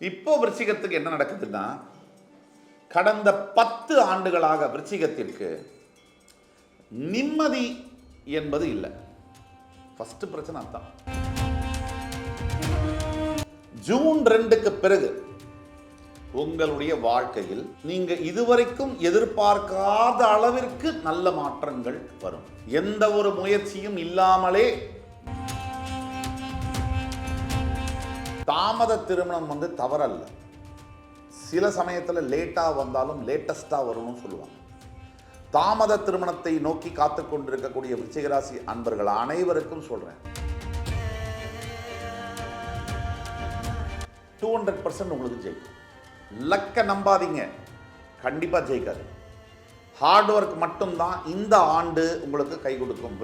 இப்போ விருச்சிகத்துக்கு என்ன நடக்குதுன்னா, கடந்த 10 ஆண்டுகளாக விருச்சிகத்திற்கு நிம்மதி என்பது இல்லை. ஃபர்ஸ்ட் பிரச்சனை அதான். ஜூன் 2க்கு பிறகு உங்களுடைய வாழ்க்கையில் நீங்க இதுவரைக்கும் எதிர்பார்க்காத அளவிற்கு நல்ல மாற்றங்கள் வரும். எந்த ஒரு முயற்சியும் இல்லாமலே தாமத திருமணம் தவறல்ல. சில சமயத்தில் லேட்டா வந்தாலும் லேட்டஸ்டா வரும்னு சொல்லுவாங்க. தாமத திருமணத்தை நோக்கி காத்து கொண்டிருக்கக்கூடிய விருச்சிக ராசி அன்பர்கள் அனைவருக்கும் சொல்றேன், 200% உங்களுக்கு ஜெயிக்கும். லக்க நம்பாதீங்க, கண்டிப்பா ஜெயிக்காது. ஹார்ட் ஒர்க் மட்டும்தான் இந்த ஆண்டு உங்களுக்கு கை கொடுக்கும்.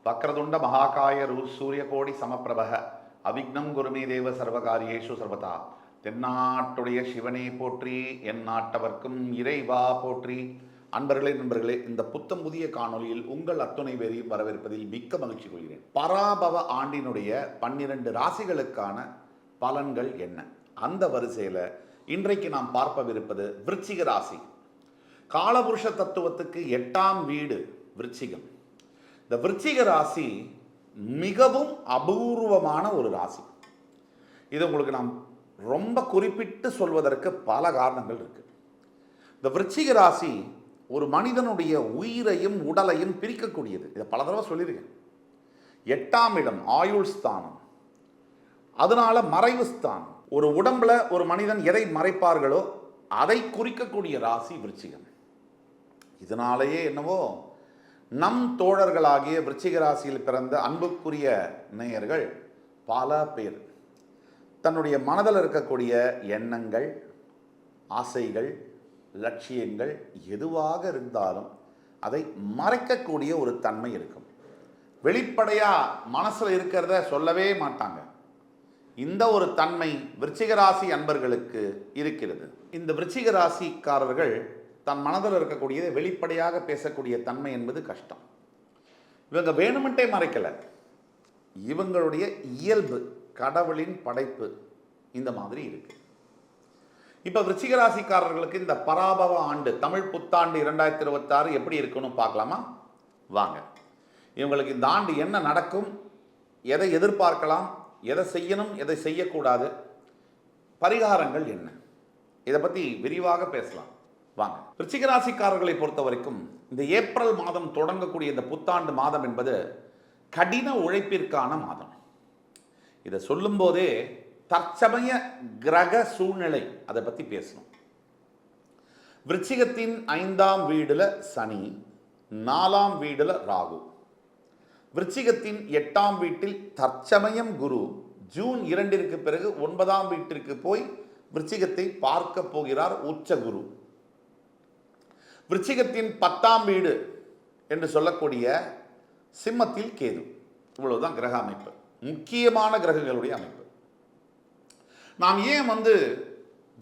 வக்ரதுண்ட மகாகாய சூரியகோடி சமப்பிரபக அவிக்னம் குருமே தேவ சர்வகாரியேஷு சர்வதா. தென்னாட்டுடைய சிவனே போற்றி, என் நாட்டவர்க்கும் இறைவா போற்றி. அன்பர்களே நண்பர்களே, இந்த புத்தம் புதிய காணொலியில் உங்கள் அத்துணை பேரையும் வரவேற்பதில் மிக்க மகிழ்ச்சி கொள்கிறேன். பராபவ ஆண்டினுடைய 12 ராசிகளுக்கான பலன்கள் என்ன, அந்த வரிசையில் இன்றைக்கு நாம் பார்ப்பவிருப்பது விருச்சிக ராசி. காலபுருஷ தத்துவத்துக்கு 8ஆம் வீடு விருச்சிகம். இந்த விருச்சிக ராசி மிகவும் அபூர்வமான ஒரு ராசி. இது உங்களுக்கு நாம் ரொம்ப குறிப்பிட்டு சொல்வதற்கு பல காரணங்கள் இருக்கு. இந்த விருச்சிக ராசி ஒரு மனிதனுடைய உயிரையும் உடலையும் பிரிக்கக்கூடியது. இதை பல தடவை சொல்லியிருக்கேன். 8ஆம் இடம் ஆயுள் ஸ்தானம், அதனால மறைவு ஸ்தானம். ஒரு உடம்புல ஒரு மனிதன் எதை மறைப்பார்களோ அதை குறிக்கக்கூடிய ராசி விருச்சிகம். இதனாலேயே என்னவோ நம் தோழர்களாகிய விருச்சிக ராசியில் பிறந்த அன்புக்குரிய நேயர்கள் பல பேர் தன்னுடைய மனதில் இருக்கக்கூடிய எண்ணங்கள், ஆசைகள், லட்சியங்கள் எதுவாக இருந்தாலும் அதை மறைக்கக்கூடிய ஒரு தன்மை இருக்கும். வெளிப்படையாக மனசில் இருக்கிறத சொல்லவே மாட்டாங்க. இந்த ஒரு தன்மை விருச்சிக ராசி அன்பர்களுக்கு இருக்கிறது. இந்த விருச்சிக ராசிக்காரர்கள் தன் மனதில் இருக்கக்கூடியதை வெளிப்படையாக பேசக்கூடிய தன்மை என்பது கஷ்டம். இவங்க வேணுமென்றே மறைக்கல, இவங்களுடைய இயல்பு, கடவுளின் படைப்பு இந்த மாதிரி இருக்கு. இப்ப விருச்சிக ராசிக்காரர்களுக்கு இந்த பராபவ ஆண்டு, தமிழ் புத்தாண்டு 2026 எப்படி இருக்குன்னு பார்க்கலாமா? வாங்க. இவங்களுக்கு இந்த ஆண்டு என்ன நடக்கும், எதை எதிர்பார்க்கலாம், எதை செய்யணும், எதை செய்யக்கூடாது, பரிகாரங்கள் என்ன, இதை பற்றி விரிவாக பேசலாம். வாங்க. விருச்சிக ராசிக்காரர்களை பொறுத்த வரைக்கும் இந்த ஏப்ரல் மாதம் தொடங்கக்கூடிய இந்த புத்தாண்டு மாதம் என்பது கடின உழைப்பிற்கான மாதம். இதை சொல்லும் போதே தற்சமய கிரக சூழ்நிலை அதை பற்றி பேசணும். விருச்சிகத்தின் 5ஆம் வீடுல சனி, 4ஆம் வீடுல ராகு. விருச்சிகத்தின் 8ஆம் வீட்டில் தற்சமயம் குரு ஜூன் 2ற்கு பிறகு 9ஆம் வீட்டிற்கு போய் விருச்சிகத்தை பார்க்க போகிறார் உச்ச குரு. விருச்சிகத்தின் 10ஆம் வீடு என்று சொல்லக்கூடிய சிம்மத்தில் கேது. இவ்வளவுதான் கிரக அமைப்பு, முக்கியமான கிரகங்களுடைய அமைப்பு. நாம் ஏன்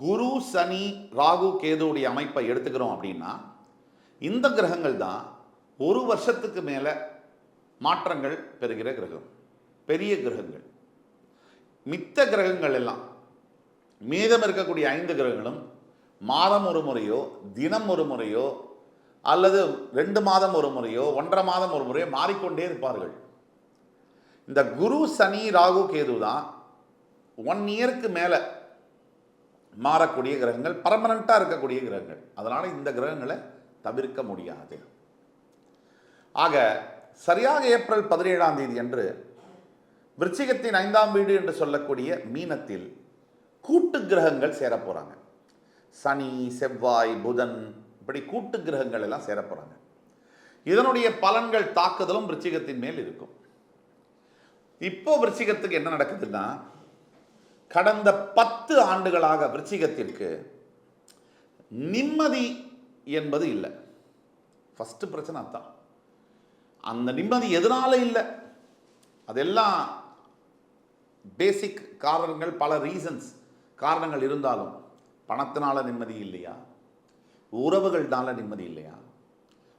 குரு, சனி, ராகு, கேதுடைய அமைப்பை எடுத்துக்கிறோம் அப்படின்னா, இந்த கிரகங்கள் தான் ஒரு வருஷத்துக்கு மேல மாற்றங்கள் பெறுகிற கிரகம், பெரிய கிரகங்கள். மித்த கிரகங்கள் எல்லாம், மீதம் இருக்கக்கூடிய 5 கிரகங்களும் மாதம் ஒரு முறையோ, தினம் ஒரு முறையோ, அல்லது 2 மாதம் ஒரு முறையோ, 1.5 மாதம் ஒரு முறையோ மாறிக்கொண்டே இருப்பார்கள். இந்த குரு, சனி, ராகு, கேது தான் 1 இயருக்கு மேல மாறக்கூடிய கிரகங்கள், பர்மனண்டா இருக்கக்கூடிய கிரகங்கள். அதனால இந்த கிரகங்களை தவிர்க்க முடியாது. ஆக சரியாக ஏப்ரல் 17ஆம் தேதி அன்று விருச்சிகத்தின் 5ஆம் வீடு என்று சொல்லக்கூடிய மீனத்தில் கூட்டு கிரகங்கள் சேர போறாங்க. சனி, செவ்வாய், புதன், இப்படி கூட்டு கிரகங்கள் எல்லாம் சேர போறாங்க. இதனுடைய பலன்கள், தாக்குதலும் விருச்சிகத்தின் மேல் இருக்கும். இப்போ விருச்சிகத்துக்கு என்ன நடக்குதுன்னா, கடந்த 10 ஆண்டுகளாக விருச்சிகத்திற்கு நிம்மதி என்பது இல்லை. ஃபர்ஸ்ட் பிரச்சனை அதான். அந்த நிம்மதி எதனால இல்லை, அதெல்லாம் பேசிக் காரணங்கள், பல ரீசன்ஸ், காரணங்கள் இருந்தாலும் பணத்தினால நிம்மதி இல்லையா? உறவுகள்னால நிம்மதி இல்லையா?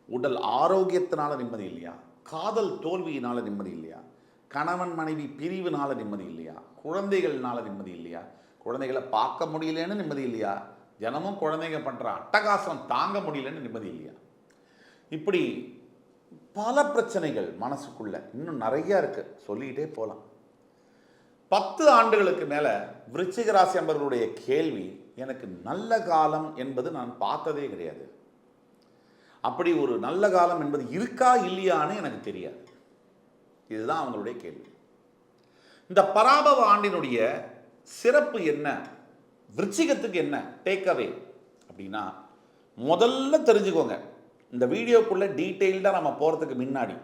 உடல் ஆரோக்கியத்தினால நிம்மதி இல்லையா? காதல் தோல்வியினால நிம்மதி இல்லையா? கணவன் மனைவி பிரிவினால நிம்மதி இல்லையா? குழந்தைகள்னால நிம்மதி இல்லையா? குழந்தைகளை பார்க்க முடியலன்னு நிம்மதி இல்லையா? தினமும் குழந்தைங்க பண்ணுற அட்டகாசம் தாங்க முடியலன்னு நிம்மதி இல்லையா? இப்படி பல பிரச்சனைகள் மனசுக்குள்ள இன்னும் நிறைய இருக்கு, சொல்லிக்கிட்டே போகலாம். 10 ஆண்டுகளுக்கு மேல விருச்சிக ராசி அன்பர்களுடைய கேள்வி, எனக்கு நல்ல காலம் என்பது நான் பார்த்ததே கிடையாது, அப்படி ஒரு நல்ல காலம் என்பது இருக்கா இல்லையான்னு எனக்கு தெரியாது. இதுதான் அவங்களுடைய கேள்வி. இந்த பராபவ ஆண்டினுடைய சிறப்பு என்ன, விருச்சிகத்துக்கு என்ன டேக்அவே அப்படின்னா, முதல்ல தெரிஞ்சுக்கோங்க. இந்த வீடியோக்குள்ள டீட்டெயில்டாக நம்ம போகிறதுக்கு முன்னாடி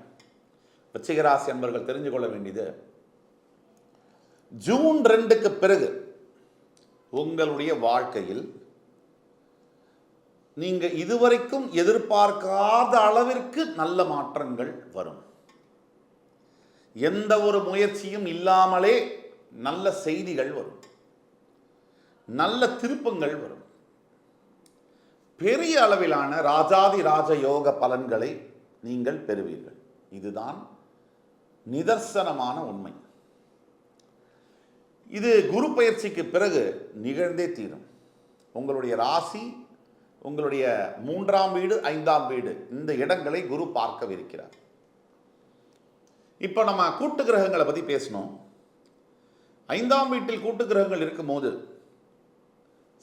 விருச்சிக ராசி அன்பர்கள் தெரிஞ்சு கொள்ள வேண்டியது, ஜூன் 2க்கு பிறகு உங்களுடைய வாழ்க்கையில் நீங்க இதுவரைக்கும் எதிர்பார்க்காத அளவிற்கு நல்ல மாற்றங்கள் வரும். எந்த ஒரு முயற்சியும் இல்லாமலே நல்ல செய்திகள் வரும், நல்ல திருப்பங்கள் வரும். பெரிய அளவிலான ராஜாதி ராஜ யோக பலன்களை நீங்கள் பெறுவீர்கள். இதுதான் நிதர்சனமான உண்மை. இது குரு பயிற்சிக்கு பிறகு நிகழ்ந்தே தீரும். உங்களுடைய ராசி, உங்களுடைய 3ஆம் வீடு, 5ஆம் வீடு, இந்த இடங்களை குரு பார்க்கவிருக்கிறார். இப்போ நம்ம கூட்டு கிரகங்களை பற்றி பேசணும். 5ஆம் வீட்டில் கூட்டு கிரகங்கள் இருக்கும்போது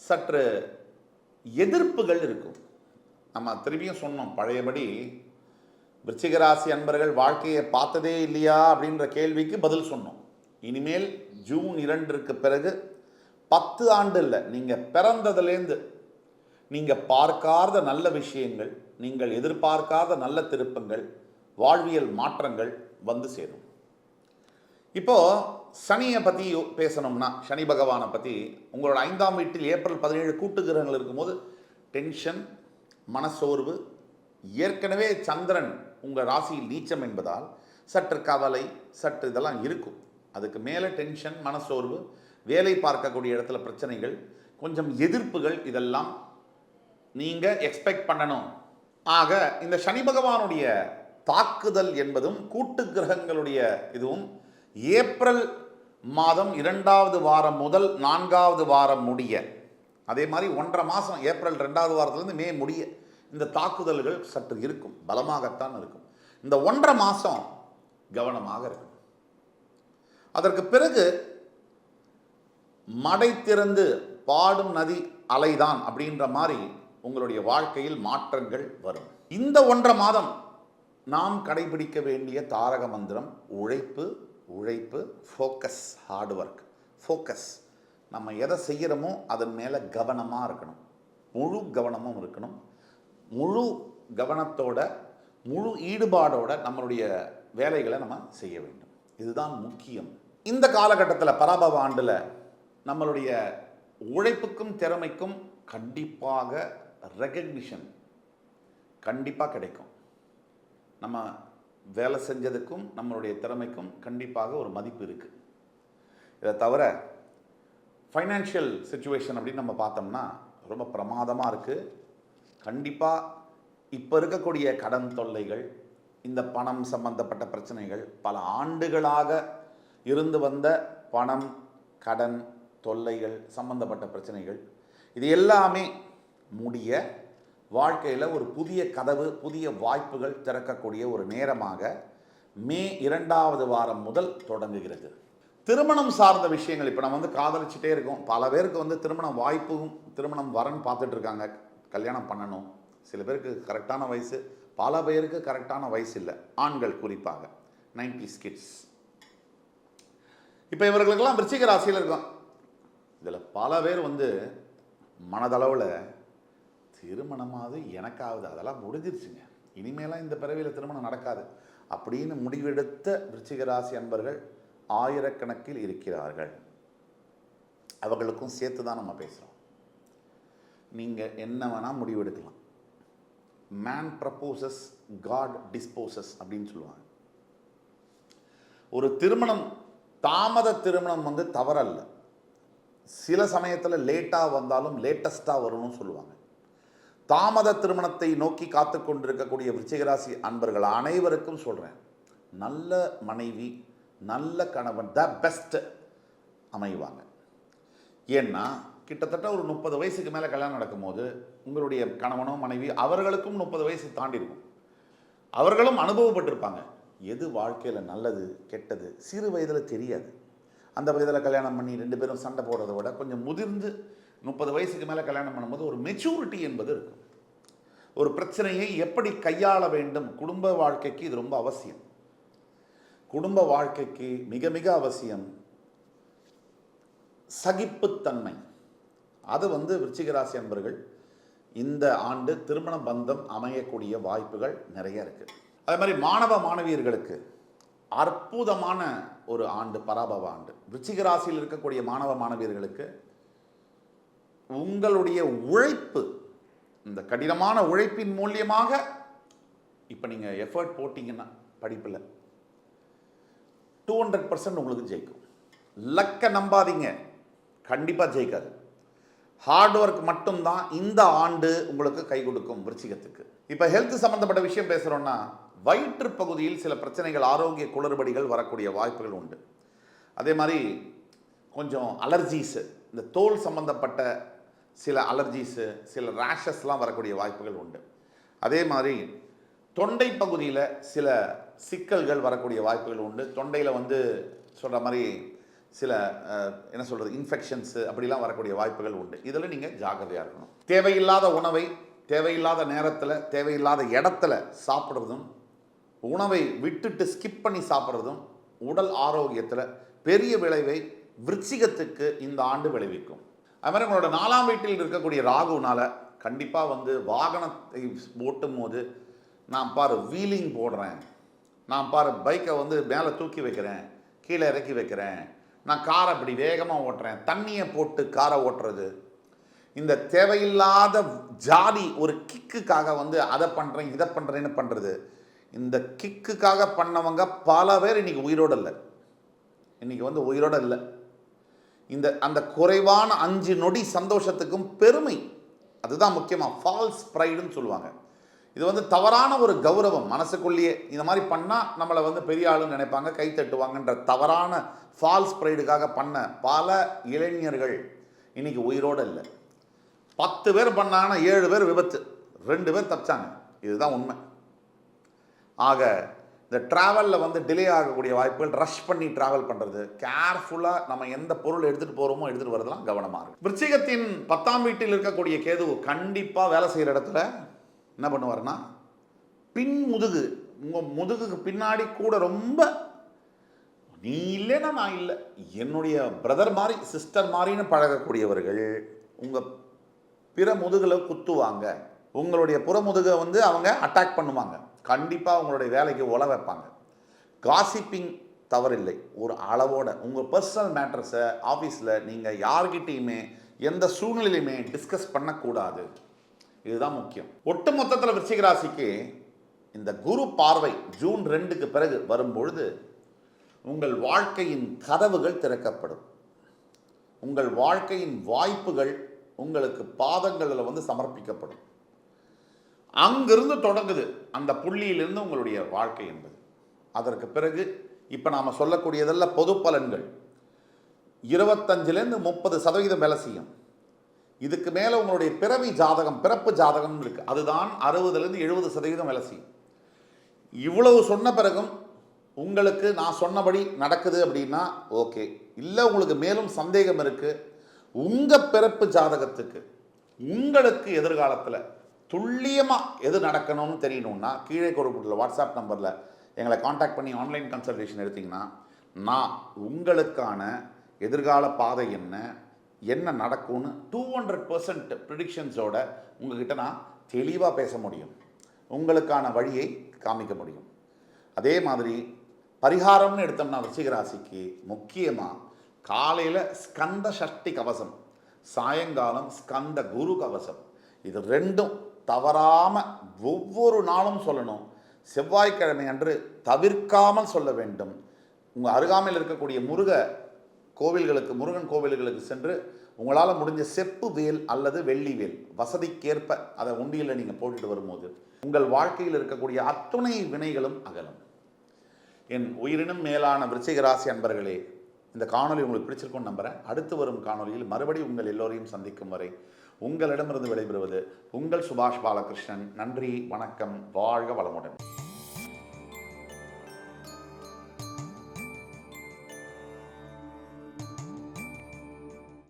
சற்று எதிர்ப்புகள் இருக்கும். நம்ம திரும்பியும் சொன்னோம், பழையபடி விருச்சிக ராசி அன்பர்கள் வாழ்க்கையை பார்த்ததே இல்லையா அப்படின்ற கேள்விக்கு பதில் சொன்னோம். இனிமேல் ஜூன் 2க்கு பிறகு 10 ஆண்டு இல்லை, நீங்கள் பிறந்ததுலேருந்து நீங்கள் பார்க்காத நல்ல விஷயங்கள், நீங்கள் எதிர்பார்க்காத நல்ல திருப்பங்கள், வாழ்வியல் மாற்றங்கள் வந்து சேரும். இப்போ சனியை பற்றி பேசணும்னா, சனி பகவானை பற்றி, உங்களோட 5ஆம் வீட்டில் ஏப்ரல் 17 கூட்டு கிரகங்கள் இருக்கும்போது டென்ஷன், மனசோர்வு, ஏற்கனவே சந்திரன் உங்கள் ராசியில் நீச்சம் என்பதால் சற்று கவலை, சற்று இதெல்லாம் இருக்கும். அதுக்கு மேலே டென்ஷன், மனசோர்வு, வேலை பார்க்கக்கூடிய இடத்துல பிரச்சனைகள், கொஞ்சம் எதிர்ப்புகள், இதெல்லாம் நீங்கள் எக்ஸ்பெக்ட் பண்ணணும். ஆக இந்த சனி பகவானுடைய தாக்குதல் என்பதும் கூட்டு கிரகங்களுடைய இதுவும் ஏப்ரல் மாதம் 2வது வாரம் முதல் 4வது வாரம் முடிய, அதே மாதிரி 1.5 மாதம் ஏப்ரல் 2வது வாரத்திலிருந்து மே முடிய இந்த தாக்குதல்கள் சற்று இருக்கும், பலமாகத்தான் இருக்கும். இந்த 1.5 மாதம் கவனமாக இருக்கும். அதற்கு பிறகு மடை திறந்து பாடும் நதி அலைதான் அப்படின்ற மாதிரி உங்களுடைய வாழ்க்கையில் மாற்றங்கள் வரும். இந்த 1.5 மாதம் நாம் கடைபிடிக்க வேண்டிய தாரக மந்திரம் உழைப்பு, உழைப்பு, ஃபோக்கஸ், ஹார்ட் ஒர்க், ஃபோக்கஸ். நம்ம எதை செய்கிறோமோ அதன் மேலே கவனமாக இருக்கணும், முழு கவனமும் இருக்கணும். முழு கவனத்தோட, முழு ஈடுபாடோட நம்மளுடைய வேலைகளை நம்ம செய்ய வேண்டும். இதுதான் முக்கியம். இந்த காலகட்டத்தில் பராபவ ஆண்டில் நம்மளுடைய உழைப்புக்கும் திறமைக்கும் கண்டிப்பாக ரெகக்னிஷன் கண்டிப்பாக கிடைக்கும். நம்ம வேலை செஞ்சதுக்கும் நம்மளுடைய திறமைக்கும் கண்டிப்பாக ஒரு மதிப்பு இருக்குது. இதை தவிர ஃபைனான்ஷியல் சிச்சுவேஷன் அப்படின்னு நம்ம பார்த்தோம்னா ரொம்ப பிரமாதமாக இருக்குது. கண்டிப்பாக இப்போ இருக்கக்கூடிய கடன் தொல்லைகள், இந்த பணம் சம்பந்தப்பட்ட பிரச்சனைகள், பல ஆண்டுகளாக இருந்து வந்த பணம், கடன் தொல்லைகள் சம்பந்தப்பட்ட பிரச்சனைகள், இது எல்லாமே முடிய வாழ்க்கையில் ஒரு புதிய கதவு, புதிய வாய்ப்புகள் திறக்கக்கூடிய ஒரு நேரமாக மே 2வது வாரம் முதல் தொடங்குகிறது. திருமணம் சார்ந்த விஷயங்கள், இப்போ நம்ம காதலிச்சுட்டே இருக்கோம். பல பேருக்கு திருமண வாய்ப்பும், திருமணம் வரன் பார்த்துட்டு இருக்காங்க, கல்யாணம் பண்ணணும். சில பேருக்கு கரெக்டான வயசு, பல பேருக்கு கரெக்டான வயசு இல்லை. ஆண்கள் குறிப்பாக 90s கிட்ஸ். இப்போ இவர்களுக்கெல்லாம் விருச்சிக ராசியில் இருக்கும். இதில் பல பேர் மனதளவில் திருமணமாவது எனக்காவது, அதெல்லாம் முடிஞ்சிருச்சுங்க, இனிமேலாம் இந்த பிறவியில் திருமணம் நடக்காது அப்படின்னு முடிவெடுத்த விருச்சிக ராசி அன்பர்கள் ஆயிரக்கணக்கில் இருக்கிறார்கள். அவர்களுக்கும் சேர்த்து தான் நம்ம பேசுகிறோம். நீங்கள் என்ன வேணால் முடிவெடுக்கலாம். மேன் ப்ரப்போசஸ், காட் டிஸ்போசஸ் அப்படின்னு சொல்லுவாங்க. ஒரு திருமணம், தாமத திருமணம் தவறல்ல. சில சமயத்தில் லேட்டாக வந்தாலும் லேட்டஸ்ட்டாக வரும்னு சொல்லுவாங்க. தாமத திருமணத்தை நோக்கி காத்து கொண்டிருக்கக்கூடிய விருச்சிகராசி அன்பர்கள் அனைவருக்கும் சொல்கிறேன், நல்ல மனைவி நல்ல கணவன் த பெஸ்ட் அமைவாங்க. ஏன்னா கிட்டத்தட்ட ஒரு 30 வயசுக்கு மேலே கல்யாணம் நடக்கும்போது உங்களுடைய கணவனோ மனைவி அவர்களுக்கும் 30 வயசு தாண்டி இருக்கும். அவர்களும் அனுபவப்பட்டிருப்பாங்க. எது வாழ்க்கையில் நல்லது கெட்டது சிறு வயதில் தெரியாது. அந்த வயதில் கல்யாணம் பண்ணி 2 பேரும் சண்டை போடுறத விட கொஞ்சம் முதிர்ந்து 30 வயசுக்கு மேலே கல்யாணம் பண்ணும்போது ஒரு மெச்சூரிட்டி என்பது இருக்கும். ஒரு பிரச்சனையை எப்படி கையாள வேண்டும், குடும்ப வாழ்க்கைக்கு இது ரொம்ப அவசியம். குடும்ப வாழ்க்கைக்கு மிக மிக அவசியம் சகிப்புத்தன்மை. அது விருச்சிகராசி அன்பர்கள் இந்த ஆண்டு திருமண பந்தம் அமையக்கூடிய வாய்ப்புகள் நிறைய இருக்குது. அதே மாதிரி மாணவ மாணவியர்களுக்கு அற்புதமான ஒரு ஆண்டு, பராபவ ஆண்டு. விருச்சிகராசியில் இருக்கக்கூடிய மாணவ மாணவியர்களுக்கு உங்களுடைய உழைப்பு, இந்த கடினமான உழைப்பின் மூலியமாக இப்போ நீங்கள் எஃபர்ட் போட்டிங்கன்னா படிப்பில் 200% உங்களுக்கு ஜெயிக்கும். லக்கை நம்பாதீங்க, கண்டிப்பாக ஜெயிக்காது. ஹார்ட் ஒர்க் மட்டும்தான் இந்த ஆண்டு உங்களுக்கு கை கொடுக்கும் விருச்சிகத்துக்கு. இப்போ ஹெல்த் சம்மந்தப்பட்ட விஷயம் பேசுகிறோன்னா, வயிற்று பகுதியில் சில பிரச்சனைகள், ஆரோக்கிய குளறுபடிகள் வரக்கூடிய வாய்ப்புகள் உண்டு. அதே மாதிரி கொஞ்சம் அலர்ஜீஸு, இந்த தோல் சம்பந்தப்பட்ட சில அலர்ஜீஸு, சில ரேஷஸ்லாம் வரக்கூடிய வாய்ப்புகள் உண்டு. அதே மாதிரி தொண்டை பகுதியில் சில சிக்கல்கள் வரக்கூடிய வாய்ப்புகள் உண்டு. தொண்டையில் சொல்கிற மாதிரி சில என்ன சொல்கிறது இன்ஃபெக்ஷன்ஸு அப்படிலாம் வரக்கூடிய வாய்ப்புகள் உண்டு. இதில் நீங்கள் ஜாக்கிரதையாக இருக்கணும். தேவையில்லாத உணவை தேவையில்லாத நேரத்தில் தேவையில்லாத இடத்துல சாப்பிட்றதும், உணவை விட்டுட்டு ஸ்கிப் பண்ணி சாப்பிட்றதும் உடல் ஆரோக்கியத்தில் பெரிய விளைவை விருச்சிகத்துக்கு இந்த ஆண்டு விளைவிக்கும். அது மாதிரி உங்களோட 4ஆம் வீட்டில் இருக்கக்கூடிய ராகுனால கண்டிப்பாக வாகனத்தை ஓட்டும் போது, நான் பாரு வீலிங் போடுறேன், நான் பாரு பைக்கை மேலே தூக்கி வைக்கிறேன், கீழே இறக்கி வைக்கிறேன், நான் காரை அப்படி வேகமாக ஓட்டுறேன், தண்ணியை போட்டு காரை ஓட்டுறது, இந்த தேவையில்லாத ஜாதி ஒரு கிக்குக்காக அதை பண்ணுறேன் இதை பண்ணுறேன்னு பண்ணுறது, இந்த கிக்குக்காக பண்ணவங்க பல பேர் இன்றைக்கி உயிரோடு இல்லை. இன்றைக்கி உயிரோடு இல்லை. அந்த குறைவான 5 நொடி சந்தோஷத்துக்கும் பெருமை, அதுதான் முக்கியமாக ஃபால்ஸ் ப்ரைடுன்னு சொல்லுவாங்க. இது தவறான ஒரு கௌரவம். மனசுக்குள்ளேயே இந்த மாதிரி பண்ணால் நம்மளை பெரிய ஆளுன்னு நினைப்பாங்க, கை தட்டுவாங்கன்ற தவறான ஃபால்ஸ் ப்ரைடுக்காக பண்ண பல இளைஞர்கள் இன்றைக்கி உயிரோடு இல்லை. 10 பேர் பண்ணாங்கன்னா 7 பேர் விபத்து, 2 பேர் தப்பிச்சாங்க. இதுதான் உண்மை. ஆக இந்த ட்ராவலில் டிலே ஆகக்கூடிய வாய்ப்புகள், ரஷ் பண்ணி ட்ராவல் பண்ணுறது, கேர்ஃபுல்லாக நம்ம எந்த பொருள் எடுத்துகிட்டு போகிறோமோ எடுத்துகிட்டு வரதெல்லாம் கவனமாக இருக்கும். விருச்சிகத்தின் 10ஆம் வீட்டில் இருக்கக்கூடிய கேது கண்டிப்பாக வேலை செய்கிற இடத்துல என்ன பண்ணுவார்னா, பின் முதுகு, உங்கள் முதுகுக்கு பின்னாடி கூட ரொம்ப நீ இல்லைன்னா நான் இல்லை, என்னுடைய பிரதர் மாதிரி சிஸ்டர் மாதிரின்னு பழகக்கூடியவர்கள் உங்கள் பிற முதுகில் குத்துவாங்க. உங்களுடைய புற முதுகை அவங்க அட்டாக் பண்ணுவாங்க. கண்டிப்பாக உங்களுடைய வேலைக்கு உல வைப்பாங்க. காசிப்பிங் தவறில்லை, ஒரு அளவோட. உங்கள் பர்சனல் மேட்டர்ஸை ஆஃபீஸில் நீங்கள் யார்கிட்டையுமே எந்த சூழ்நிலையுமே டிஸ்கஸ் பண்ணக்கூடாது. இதுதான் முக்கியம். ஒட்டு மொத்தத்தில் விருச்சிக ராசிக்கு இந்த குரு பார்வை ஜூன் 2க்கு பிறகு வரும்பொழுது உங்கள் வாழ்க்கையின் கதவுகள் திறக்கப்படும். உங்கள் வாழ்க்கையின் வாய்ப்புகள் உங்களுக்கு பாதங்களில் சமர்ப்பிக்கப்படும். அங்கிருந்து தொடங்குது அந்த புள்ளியிலிருந்து உங்களுடைய வாழ்க்கை என்பது. அதற்கு பிறகு இப்போ நாம் சொல்லக்கூடியதெல்லாம் பொது பலன்கள். 25லேருந்து 30% வேலை செய்யும். இதுக்கு மேலே உங்களுடைய பிறவி ஜாதகம், பிறப்பு ஜாதகம் இருக்குது, அதுதான் 60லேருந்து 70% வேலை செய்யும். இவ்வளவு சொன்ன பிறகும் உங்களுக்கு நான் சொன்னபடி நடக்குது அப்படின்னா ஓகே. இல்லை உங்களுக்கு மேலும் சந்தேகம் இருக்குது, உங்கள் பிறப்பு ஜாதகத்துக்கு உங்களுக்கு எதிர்காலத்தில் துல்லியமாக எது நடக்கணும்னு தெரியணும்னா கீழே கொடுக்கப்பட்டுள்ள வாட்ஸ்அப் நம்பரில் எங்களை காண்டாக்ட் பண்ணி ஆன்லைன் கன்சல்டேஷன் எடுத்திங்கன்னா நான் உங்களுக்கான எதிர்கால பாதை என்ன நடக்கும்னு 200% ப்ரிடிக்ஷன்ஸோட உங்ககிட்ட நான் தெளிவாக பேச முடியும், உங்களுக்கான வழியை காமிக்க முடியும். அதே மாதிரி பரிகாரம்னு எடுத்தோம்னா விருச்சிக ராசிக்கு முக்கியமாக காலையில் ஸ்கந்த சஷ்டி கவசம், சாயங்காலம் ஸ்கந்த குரு கவசம், இது ரெண்டும் தவறாமல் ஒவ்வொரு நாளும் சொல்லணும். செவ்வாய்க்கிழமை அன்று தவிர்க்காமல் சொல்ல வேண்டும். உங்கள் அருகாமையில் இருக்கக்கூடிய முருக கோவில்களுக்கு, முருகன் கோவில்களுக்கு சென்று உங்களால் முடிஞ்ச செப்பு வேல் அல்லது வெள்ளி வேல் வசதிக்கேற்ப அதை உண்டியில் நீங்கள் போட்டுட்டு வரும்போது உங்கள் வாழ்க்கையில் இருக்கக்கூடிய அத்துணை வினைகளும் அகலும். என் உயிரினும் மேலான விருச்சிக ராசி அன்பர்களே, இந்த காணொலி உங்களுக்கு பிடிச்சிருக்கும்னு நம்புகிறேன். அடுத்து வரும் காணொலியில் மறுபடியும் உங்கள் எல்லோரையும் சந்திக்கும் வரை உங்களிடமிருந்து விடைபெறுவது உங்கள் சுபாஷ் பாலகிருஷ்ணன். நன்றி, வணக்கம், வாழ்க வளமுடன்.